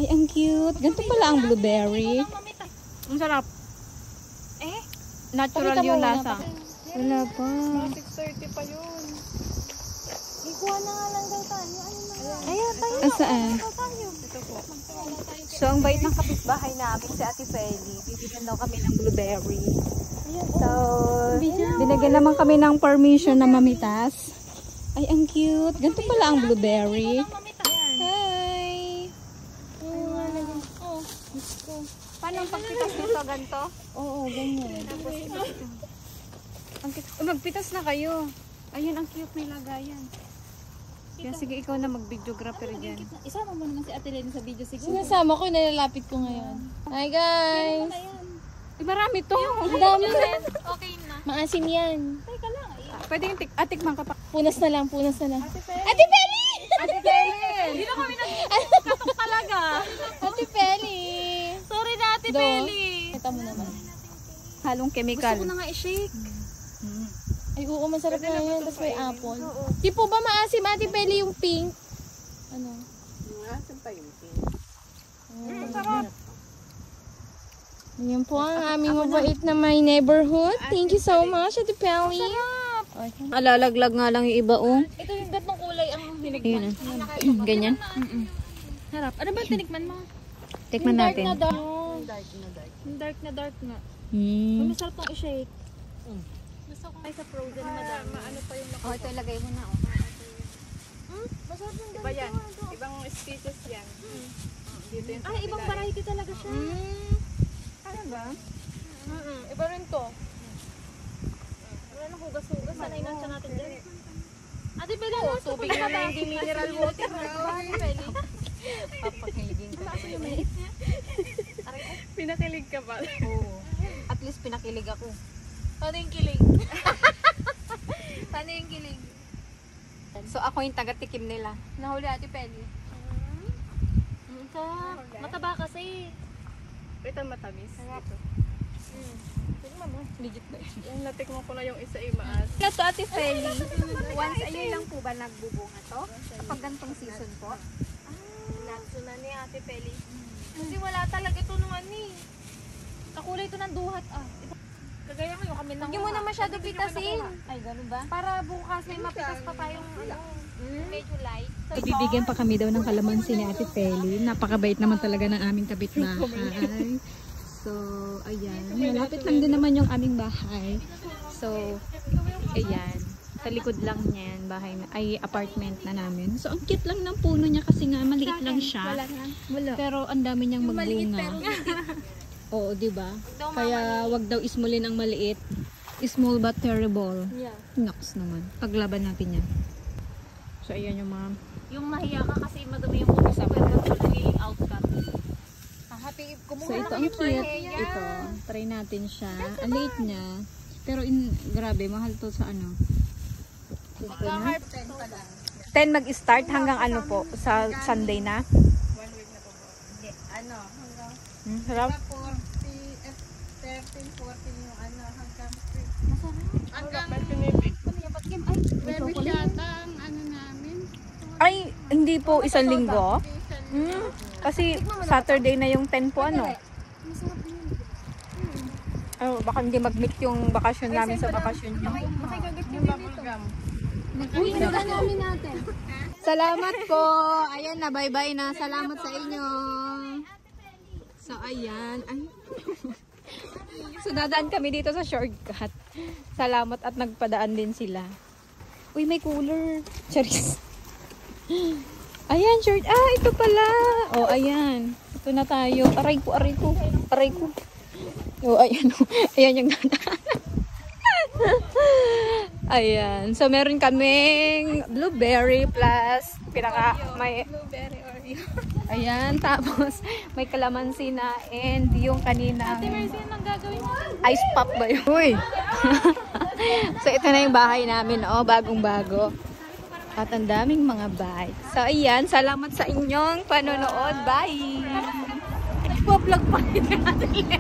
Ay, ang cute. Ganito pala ang blueberry. Ang sarap. Natural yung lasa. Wala pa. 6:30 pa yun. Ikuha na nga lang daw tayo. Ayan tayo. Saan? Ito po. So, ang bait ng kapitbahay namin si Ate Feli. Bibigyan daw kami ng blueberry. So, binigyan naman kami ng permission na mamitas. Ay, ang cute. Ganito pala ang blueberry. Hi! Paano ang pagpitas nito? Ganito? Oo, ganyan. Magpitas na kayo. Ayun, ang cute may lagayan. Kaya sige, ikaw na mag-videographer dyan. Isama mo naman si Ate Lenny sa video siguro. Sinasama ko, nilalapit ko ngayon. Hi, guys! Marami to. Ang dami. Okay na. Maasim yan. Teka lang. Pwede yung atikman ka pa. Punas na lang, punas na lang. Ate Feli! Ate Feli! Ate Feli! Hindi na kami nagkatok talaga. Ate Feli! Sorry na Ate Do. Feli. Kita mo naman. Halong chemical. Gusto ko na nga i-shake. Ay, oo, masarap na yan. Tapos may apple. Di po ba maasim, Ate Feli, yung pink? Ano? Maasim pa yung pink. Sarap. Yan po ang aming mabait na my neighborhood. Thank you so much, Ate Feli. Alalaglag nga lang yung iba, oh. Ito yung gatong kulay ang tinikman. Ayun, ganyan. Harap. Ano ba tinikman mo? Tikman natin. Yung dark na dark nga. Masarap tong i-shake. Gusto ko ay sa frozen madami. Ano pa yung Oh, ito ilagay mo na, oh. Masarap yung Iba yan. Ibang species yan. Dito yung Ay, ibang variety talaga siya. Ano ba? Iba rin to. Wala nang hugas-hugas. Sanay lang siya natin dyan. Ate Feli, ano? Tubig na lang, hindi mineral water. Ate Feli. Papakilingin ka. Kaso yung maliit. Pinakilig ka ba? Oo. At least pinakilig ako. Paano yung kilig? Paano yung kilig? So ako yung taga-tikim nila. Nahuli Ate Feli. Mataba kasi. Ito matamis. Ito. Tingnan mo. Legit ba yun? Yung natikman ko na yung isa imaas. Ito to, Ate Feli. Once a year lang po ba nagbubunga to? Kapag gantong season po? Natso na ni Ate Feli. Kasi wala talaga ito nung ano eh. Kakulay ito ng duhat ah. Kagaya ngayon kami nang... Hindi mo na masyado pitasin. Ay, ganun ba? Para bukas may mapitas pa tayong medyo light. Ibibigyan pa kami daw ng kalamansi ni Ate Feli. Napakabait naman talaga ng aming kapitbahay. So, ayan. Malapit lang din naman yung aming bahay. So, ayan. Sa likod lang niyan, bahay na, ay apartment na namin. So, ang cute lang ng puno niya kasi nga maliit lang siya. Wala. Pero ang dami niyang magbunga. Oo, di ba? Kaya wag daw ismulin ang maliit. Small but terrible. Yeah. Nox naman. Paglaban natin yan. So, ayan yung mga... Yung mahiya ka kasi madumi yung kumis pero magiging outcome. Happy kumuha So, ito ang cute. Ito. Try natin siya. Ang late niya. Pero grabe, mahal to sa ano. Magka-heart 10 pa lang. 10 mag-start hanggang ano po? Sa Sunday na? 1 week na po ba? Hindi, ano, hanggang Sarap. 13, 14 yung ano, hanggang Hanggang pinipik. baby shata ang ano namin. Ay, hindi po isang linggo? Kasi Saturday na yung 10 po ano? Oh, baka hindi mag-meet yung bakasyon namin sa bakasyon nyo. Yung bubble gum. namin natin. Salamat po. Ayan na, bye-bye na. Salamat sa inyo. So, ayan. Ay. So, dadaan kami dito sa shortcut. Salamat at nagpadaan din sila. Uy, may cooler. Charis. Ayan, short. Ah, ito pala. Oh, ayan. Ito na tayo. Aray ko, aray ko. Aray ko. Oh, ayan. Ayan yung dadaan. Ayan. So, meron kaming blueberry plus may Blueberry Oreo. ayan. Tapos, may kalamansi na and yung kanina Mercy, anong gagawin mo? ice pop ba yun? Uy! So, ito na yung bahay namin. Oh, bagong-bago. At ang daming mga bikes. So, ayan. Salamat sa inyong panonood. Bye! Nagpo-vlog pa rin natin.